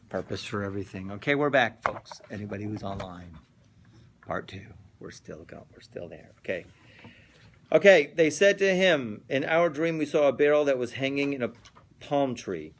Purpose for everything. Okay, we're back, folks. Anybody who's online. Part 2. We're still going. We're still there. Okay. Okay, they said to him, in our dream we saw a barrel that was hanging in a palm tree.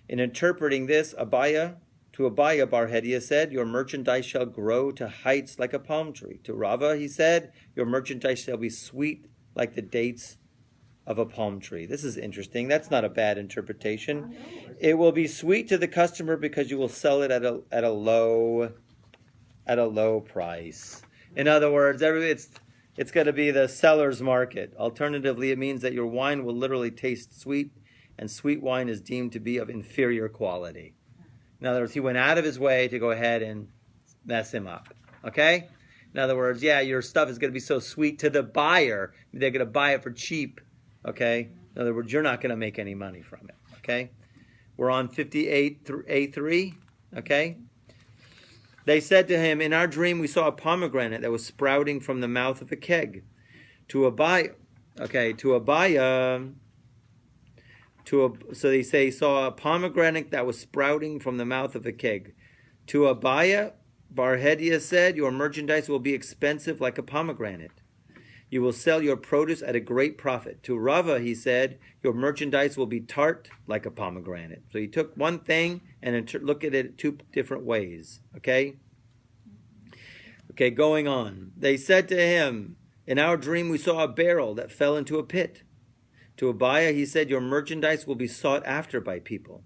In interpreting this, to Abaya Bar Hedia said, your merchandise shall grow to heights like a palm tree. To Rava, he said, your merchandise shall be sweet like the dates of a palm tree. This is interesting. That's not a bad interpretation. It will be sweet to the customer because you will sell it at a low price. In other words, it's going to be the seller's market. Alternatively, it means that your wine will literally taste sweet, and sweet wine is deemed to be of inferior quality. In other words, he went out of his way to go ahead and mess him up. Okay? In other words, yeah, your stuff is going to be so sweet to the buyer, they're going to buy it for cheap. Okay? In other words, you're not going to make any money from it. Okay? We're on 58A3. Okay? They said to him, in our dream we saw a pomegranate that was sprouting from the mouth of a keg. So they say, saw a pomegranate that was sprouting from the mouth of a keg. To Abaya, Bar Hedia said, your merchandise will be expensive like a pomegranate. You will sell your produce at a great profit. To Rava, he said, your merchandise will be tart like a pomegranate. So he took one thing and looked at it 2 different ways. Okay, going on. They said to him, in our dream we saw a barrel that fell into a pit. To Abaya, he said, your merchandise will be sought after by people,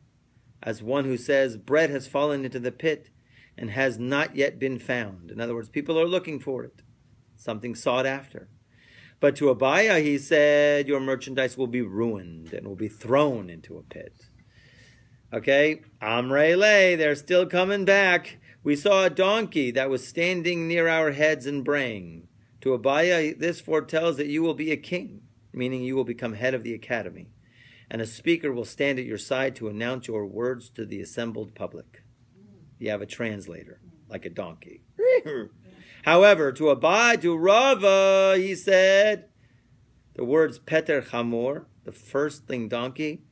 as one who says, bread has fallen into the pit and has not yet been found. In other words, people are looking for it, something sought after. But to Abaya, he said, your merchandise will be ruined and will be thrown into a pit. Okay, Amrei Le, they're still coming back. We saw a donkey that was standing near our heads and braying. To Abaya, this foretells that you will be a king, meaning you will become head of the academy, and a speaker will stand at your side to announce your words to the assembled public. You have a translator, like a donkey. However, to Rava, he said, the words Peter Chamor, the firstling donkey,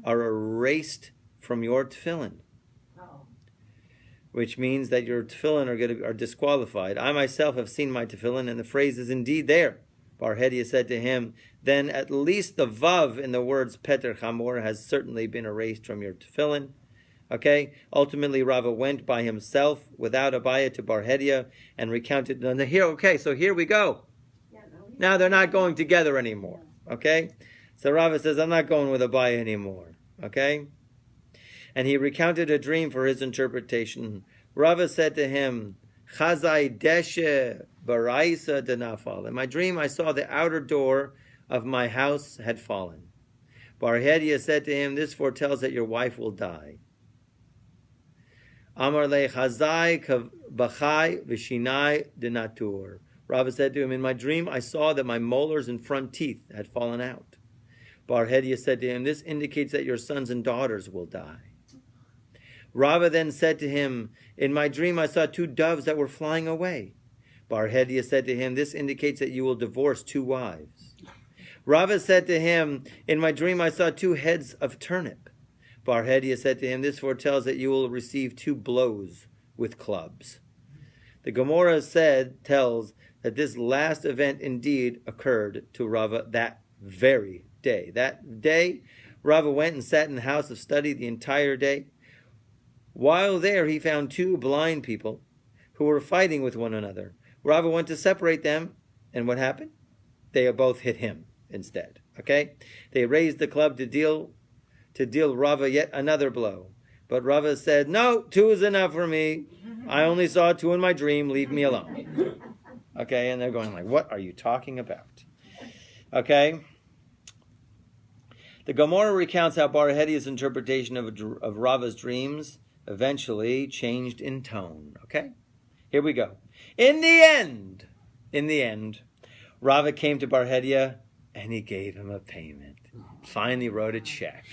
are erased from your tefillin, which means that your tefillin are disqualified. I myself have seen my tefillin, and the phrase is indeed there. Bar Hedia said to him, then at least the vav in the words Peter Chamor has certainly been erased from your tefillin. Okay, ultimately Rava went by himself without Abaya to Bar Hedia and recounted. So here we go. Now they're not going together anymore. Okay, so Rava says, I'm not going with Abaya anymore. Okay, and he recounted a dream for his interpretation. Rava said to him, Chazai deshe baraisa denafal. In my dream I saw the outer door of my house had fallen. Bar Hedia said to him, this foretells that your wife will die. Amar le chazai bachai v'shinai denatur. Rava said to him, in my dream I saw that my molars and front teeth had fallen out. Bar Hedia said to him, this indicates that your sons and daughters will die. Rava then said to him, in my dream I saw 2 doves that were flying away. Bar Hedia said to him, this indicates that you will divorce 2 wives. Rava said to him, in my dream I saw 2 heads of turnip. Bar Hedia said to him, this foretells that you will receive 2 blows with clubs. The Gemara tells that this last event indeed occurred to Rava that very day. That day, Rava went and sat in the house of study the entire day. While there, he found 2 blind people who were fighting with one another. Rava went to separate them, and what happened? They both hit him instead. Okay? They raised the club to deal Rava yet another blow. But Rava said, no, 2 is enough for me. I only saw 2 in my dream. Leave me alone. Okay? And they're going like, what are you talking about? Okay? The Gemara recounts how Bar Hedia's interpretation of Rava's dreams eventually changed in tone. Okay? Here we go. In the end, Rava came to Bar Hedia and he gave him a payment. Finally wrote a check.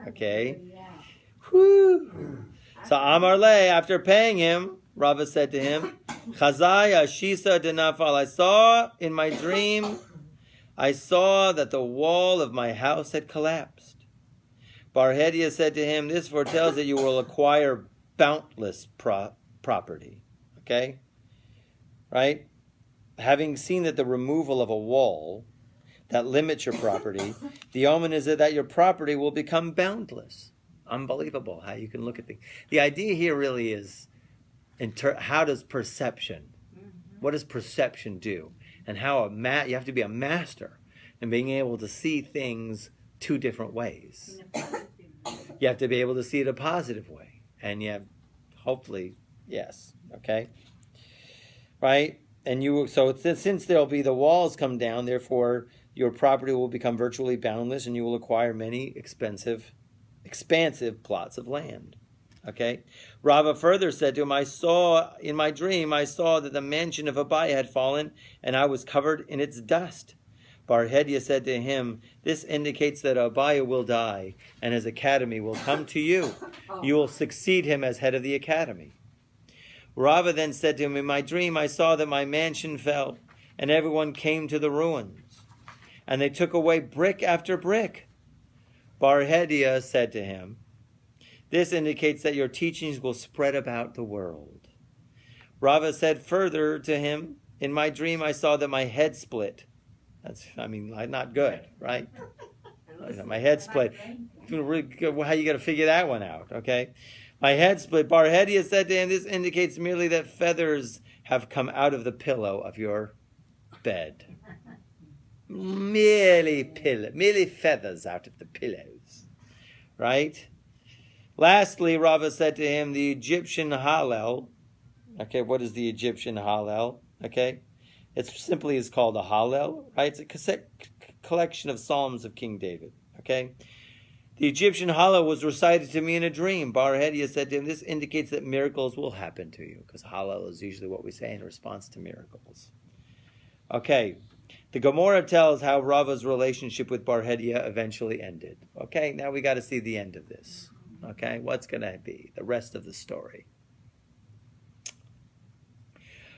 Okay? Whew. So Amar Le, after paying him, Rava said to him, Chazai Ashisa Denafal. I saw in my dream, I saw that the wall of my house had collapsed. Bar Hedia said to him, this foretells that you will acquire boundless property. Okay? Right? Having seen that the removal of a wall that limits your property, the omen is that your property will become boundless. Unbelievable how you can look at things. The idea here really is, how does perception, what does perception do? And how you have to be a master in being able to see things two different ways. You have to be able to see it a positive way. And you have, hopefully, yes, okay? Right? And so since there'll be the walls come down, therefore your property will become virtually boundless and you will acquire many expansive plots of land. Okay? Rava further said to him, in my dream, I saw that the mansion of Abai had fallen and I was covered in its dust. Bar Hedia said to him, this indicates that Abai will die and his academy will come to you. You will succeed him as head of the academy. Rava then said to him, in my dream, I saw that my mansion fell and everyone came to the ruins and they took away brick after brick. Bar Hedia said to him, this indicates that your teachings will spread about the world. Rava said further to him, in my dream I saw that my head split. That's, not good, right? My head split. How you got to figure that one out, okay? My head split. Bar Hedia said to him, this indicates merely that feathers have come out of the pillow of your bed. Merely feathers out of the pillows, right? Lastly, Rava said to him, the Egyptian Hallel. Okay, what is the Egyptian Hallel? Okay, it simply is called a Hallel, right? It's a collection of Psalms of King David. Okay, the Egyptian Hallel was recited to me in a dream. Bar Hedia said to him, this indicates that miracles will happen to you, because Hallel is usually what we say in response to miracles. Okay, the Gemara tells how Rava's relationship with Bar Hedia eventually ended. Okay, now we got to see the end of this. Okay, what's going to be the rest of the story?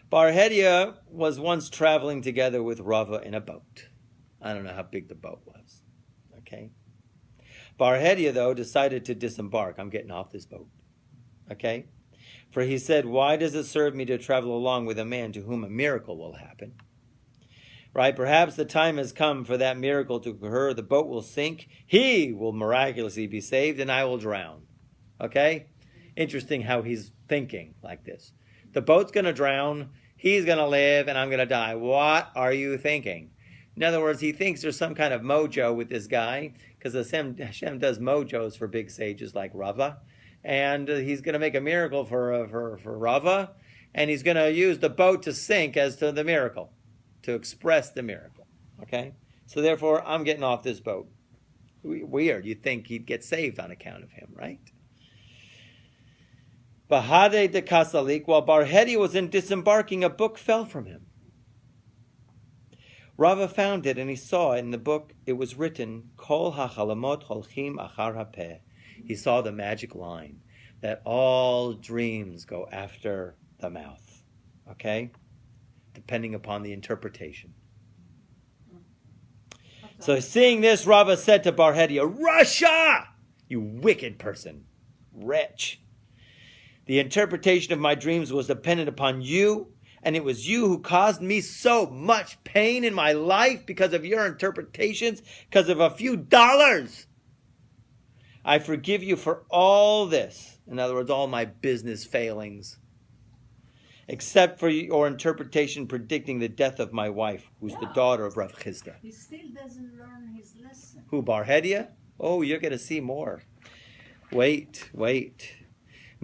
Bar Hedia was once traveling together with Rava in a boat. I don't know how big the boat was. Okay. Bar Hedia, though, decided to disembark. I'm getting off this boat. Okay. For he said, why does it serve me to travel along with a man to whom a miracle will happen? Right? Perhaps the time has come for that miracle to occur. The boat will sink. He will miraculously be saved and I will drown. Okay? Interesting how he's thinking like this. The boat's going to drown. He's going to live and I'm going to die. What are you thinking? In other words, he thinks there's some kind of mojo with this guy because Hashem does mojos for big sages like Rava. And he's going to make a miracle for Rava. And he's going to use the boat to sink as to the miracle, to express the miracle. Okay? So therefore, I'm getting off this boat. Weird. You'd think he'd get saved on account of him, right? Bahade de Kasalik, while Bar Hedia was in disembarking, a book fell from him. Rava found it and he saw in the book, it was written, Kol hachalamot holchim achar hapeh. He saw the magic line that all dreams go after the mouth. Okay? Depending upon the interpretation. So seeing this, Rava said to Bar Hedia, Rasha! You wicked person. Wretch. The interpretation of my dreams was dependent upon you, and it was you who caused me so much pain in my life because of your interpretations, because of a few dollars. I forgive you for all this. In other words, all my business failings. Except for your interpretation predicting the death of my wife, who's the daughter of Rav Chisda. He still doesn't learn his lesson. Who, Bar Hedia? Oh, you're going to see more. Wait.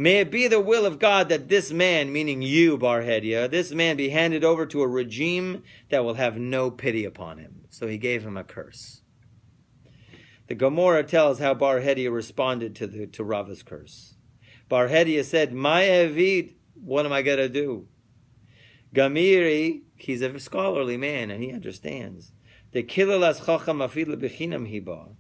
May it be the will of God that this man, meaning you, Bar Hedia, this man be handed over to a regime that will have no pity upon him. So he gave him a curse. The Gemara tells how Bar Hedia responded to Rava's curse. Bar Hedia said, My Evid, what am I going to do? Gamiri, he's a scholarly man and he understands. The kilalas chacham afil bechinam hiba.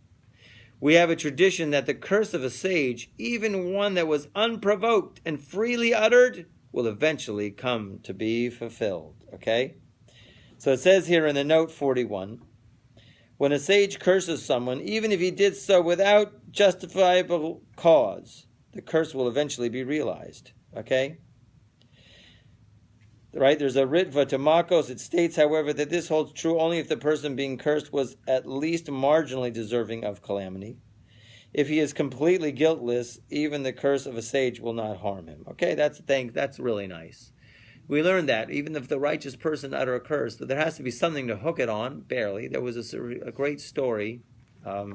We have a tradition that the curse of a sage, even one that was unprovoked and freely uttered, will eventually come to be fulfilled. Okay? So it says here in the note 41, When a sage curses someone, even if he did so without justifiable cause, the curse will eventually be realized. Okay? Right? There's a ritva to Makos. It states, however, that this holds true only if the person being cursed was at least marginally deserving of calamity. If he is completely guiltless, even the curse of a sage will not harm him. Okay, that's really nice. We learned that even if the righteous person utter a curse, that there has to be something to hook it on. Barely. There was a great story. There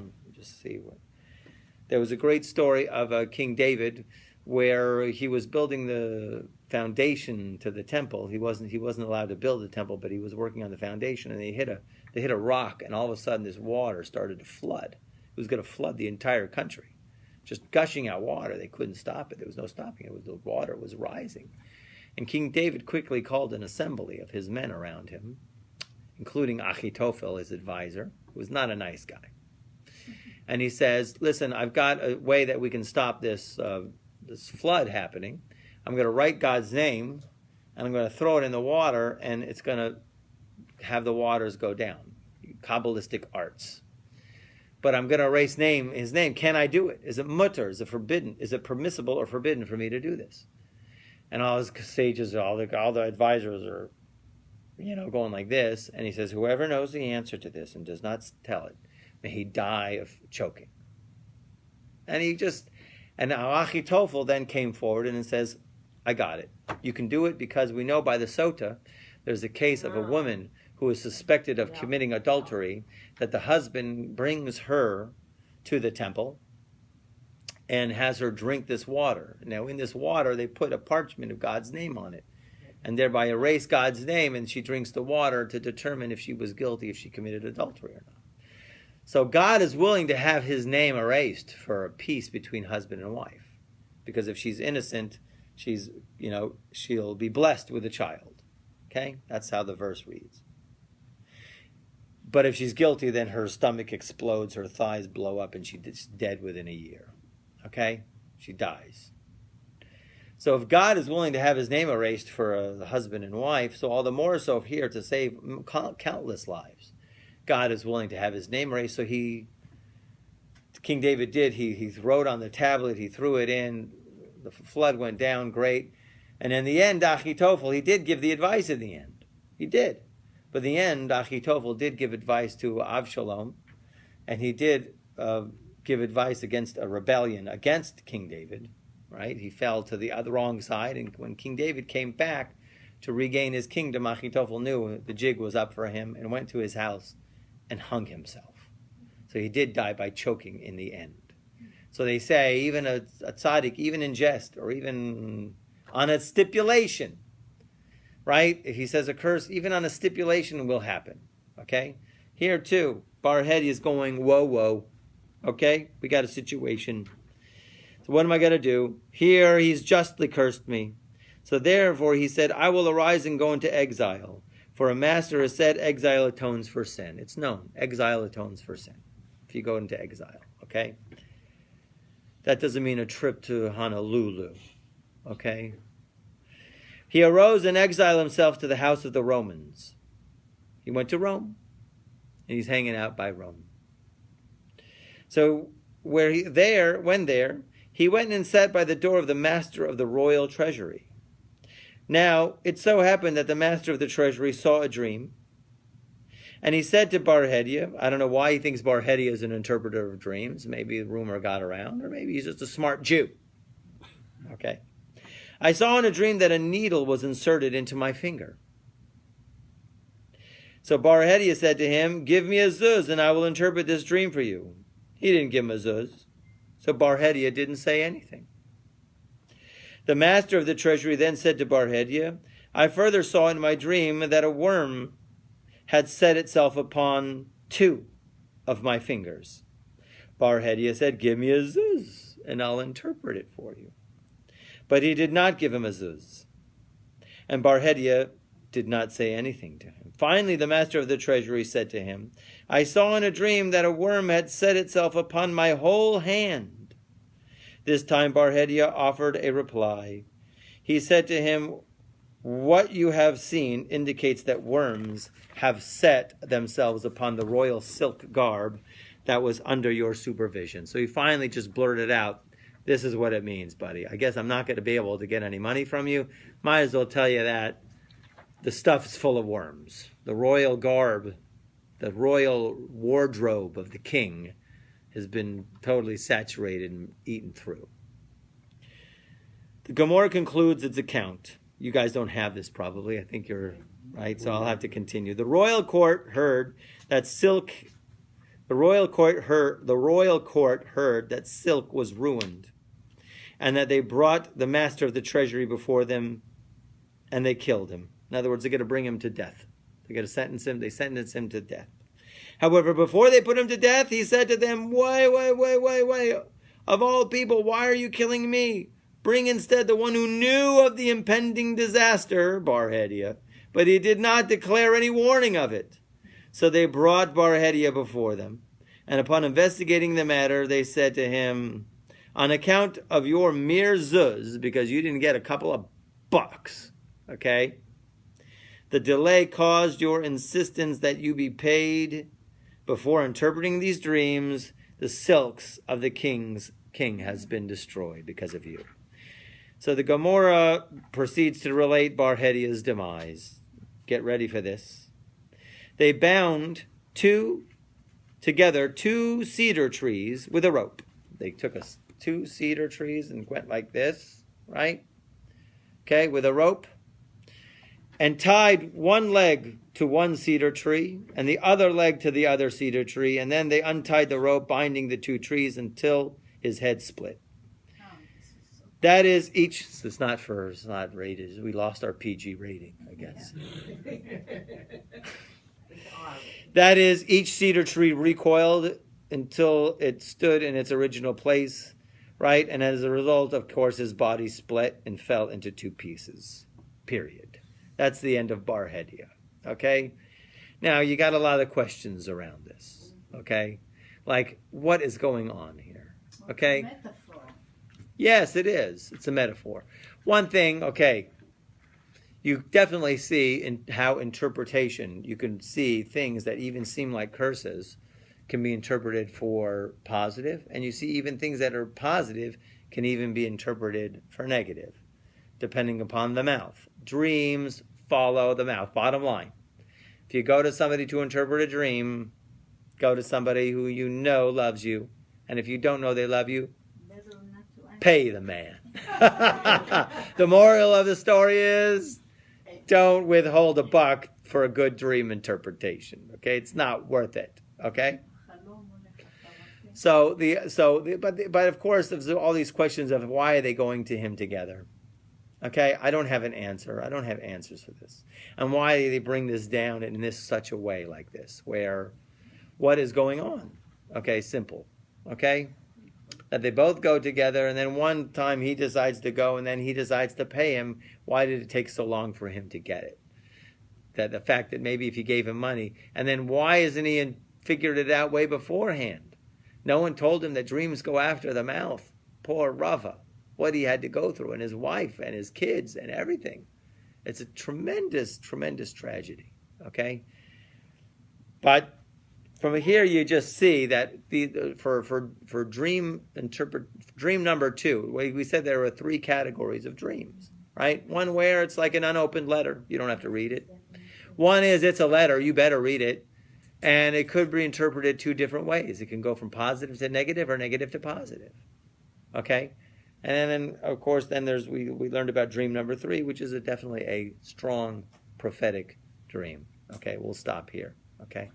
was a great story of King David, where he was building the foundation to the temple. He wasn't allowed to build the temple, but he was working on the foundation, and they hit a rock, and all of a sudden this water started to flood. It was going to flood the entire country, just gushing out water. They couldn't stop it. There was no stopping it. The water was rising. And King David quickly called an assembly of his men around him, including Achitophel, his advisor, who was not a nice guy. And he says, listen, I've got a way that we can stop this flood happening. I'm going to write God's name, and I'm going to throw it in the water, and it's going to have the waters go down. Kabbalistic arts. But I'm going to erase his name. Can I do it? Is it mutter? Is it forbidden? Is it permissible or forbidden for me to do this? And all his sages, all the advisors are, going like this. And he says, whoever knows the answer to this and does not tell it, may he die of choking. And now Achitophel then came forward and says, I got it. You can do it because we know by the Sota, there's a case of a woman who is suspected of committing adultery, that the husband brings her to the temple and has her drink this water. Now, in this water, they put a parchment of God's name on it, and thereby erase God's name, and she drinks the water to determine if she was guilty, if she committed adultery or not. So God is willing to have his name erased for a peace between husband and wife, because if she's innocent, she'll be blessed with a child. Okay? That's how the verse reads. But if she's guilty, then her stomach explodes, her thighs blow up, and she's dead within a year. Okay? She dies. So if God is willing to have his name erased for the husband and wife, so all the more so here to save countless lives, God is willing to have his name erased. So King David did. He wrote on the tablet, he threw it in, the flood went down, great. And in the end, Achitophel, he did give the advice in the end. He did. But in the end, Achitophel did give advice to Avshalom, and he did give advice against a rebellion against King David, right? He fell to the wrong side, and when King David came back to regain his kingdom, Achitophel knew the jig was up for him and went to his house and hung himself. So he did die by choking in the end. So they say, even a tzaddik, even in jest, or even on a stipulation, right? If he says a curse, even on a stipulation will happen. Okay? Here too, Bar Hedi is going, whoa, whoa. Okay? We got a situation. So what am I going to do? Here he's justly cursed me. So therefore he said, I will arise and go into exile. For a master has said, exile atones for sin. It's known. Exile atones for sin. If you go into exile. Okay? That doesn't mean a trip to Honolulu. Okay? He arose and exiled himself to the house of the Romans. He went to Rome, and he's hanging out by Rome. So when there, he went and sat by the door of the master of the royal treasury. Now, it so happened that the master of the treasury saw a dream, and he said to Bar Hedi, I don't know why he thinks Bar Hedi is an interpreter of dreams. Maybe the rumor got around, or maybe he's just a smart Jew. Okay. I saw in a dream that a needle was inserted into my finger. So Bar Hedi said to him, give me a zuz and I will interpret this dream for you. He didn't give him a zuz. So Bar Hedi didn't say anything. The master of the treasury then said to Bar Hedi, I further saw in my dream that a worm had set itself upon 2 of my fingers. Bar Hedi said, give me a zuz and I'll interpret it for you. But he did not give him a zuz. And Bar Hedi did not say anything to him. Finally, the master of the treasury said to him, I saw in a dream that a worm had set itself upon my whole hand. This time Bar Hedi offered a reply. He said to him, what you have seen indicates that worms have set themselves upon the royal silk garb that was under your supervision. So he finally just blurted out, this is what it means, buddy. I guess I'm not going to be able to get any money from you. Might as well tell you that the stuff is full of worms. The royal garb, the royal wardrobe of the king has been totally saturated and eaten through. The Gemara concludes its account. You guys don't have this probably. I think you're right, so I'll have to continue. The royal court heard that silk was ruined, and that they brought the master of the treasury before them, and they killed him. In other words, they're going to bring him to death. They're going to sentence him. They sentence him to death. However, before they put him to death, he said to them, why, of all people, why are you killing me? Bring instead the one who knew of the impending disaster, Bar-Hedia, but he did not declare any warning of it. So they brought Bar-Hedia before them, and upon investigating the matter, they said to him, on account of your mere zuz, because you didn't get a couple of bucks, okay? The delay caused your insistence that you be paid before interpreting these dreams. The silks of the king has been destroyed because of you. So the Gemara proceeds to relate Bar-Hedia's demise. Get ready for this. They bound together two cedar trees with a rope. They took two cedar trees and went like this, right? Okay, with a rope. And tied one leg to one cedar tree and the other leg to the other cedar tree. And then they untied the rope, binding the two trees until his head split. That is each, it's not rated. We lost our PG rating, I guess. That is, each cedar tree recoiled until it stood in its original place, right? And as a result, of course, his body split and fell into two pieces, period. That's the end of Bar-Hedia, okay? Now, you got a lot of questions around this, okay? Like, what is going on here, okay? Yes, it is. It's a metaphor. One thing, okay, you definitely see in how interpretation, you can see things that even seem like curses can be interpreted for positive, and you see even things that are positive can even be interpreted for negative, depending upon the mouth. Dreams follow the mouth, bottom line. If you go to somebody to interpret a dream, go to somebody who you know loves you, and if you don't know they love you, pay the man. The moral of the story is, don't withhold a buck for a good dream interpretation. Okay, it's not worth it. Okay. But of course, there's all these questions of why are they going to him together? Okay, I don't have an answer. I don't have answers for this. And why do they bring this down in such a way like this, where what is going on? Okay, simple. Okay. That they both go together, and then one time he decides to go, and then he decides to pay him. Why did it take so long for him to get it? That the fact that maybe if he gave him money, and then why isn't he figured it out way beforehand? No one told him that dreams go after the mouth. Poor Rava, what he had to go through, and his wife, and his kids, and everything. It's a tremendous, tremendous tragedy. Okay, but from here, you just see that for dream number two, we said there are three categories of dreams, right? One where it's like an unopened letter. You don't have to read it. One is it's a letter. You better read it. And it could be interpreted two different ways. It can go from positive to negative or negative to positive. Okay? And then, of course, then we learned about dream number three, which is definitely a strong prophetic dream. Okay, we'll stop here. Okay?